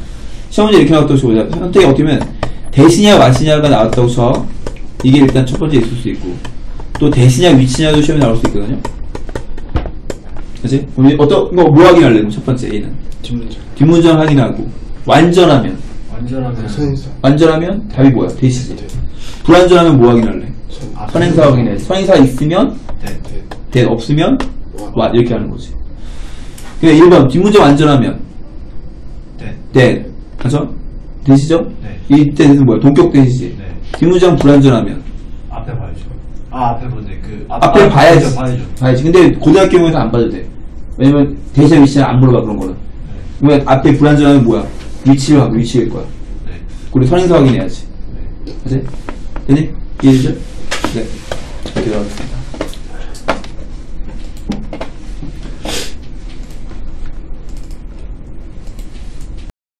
시험 문제 이렇게 나왔다고 쳐보자. 선택이 어떻게 하면 대시냐 마시냐가 나왔다고 쳐. 이게 일단 첫 번째 있을 수 있고, 또 대시냐 위치냐도 시험에 나올 수 있거든요. 그치? 그럼 뭐 확인할래? 그럼 첫 번째 A는 뒷문장. 뒷문장 확인하고, 완전하면 선행사. 완전하면 답이 뭐야? 대시지. 네. 불완전하면 뭐 확인할래? 아, 선행사 확인해. 선행사 있으면 네. 대, 없으면 와. 이렇게 하는 거지. 그냥 1번 뒷문장 완전하면 네. 대, 그죠? 대시죠? 네. 이때는 뭐야? 동격 대시지. 네. 뒷문장 불완전하면 앞에 봐야죠. 아, 앞에 보네. 앞에 봐야지. 봐야죠. 봐야지. 근데 고등학교 경우에는 안 봐도 돼. 왜냐면 대시나 위치는 안 물어봐 그런 거는. 왜 앞에 불완전하면 뭐야? 위치를 하고 위치일 거야. 네. 우리 선행사 확인해야지. 네. 그치? 되니? 이해되죠? 네. 이렇게 나왔습니다.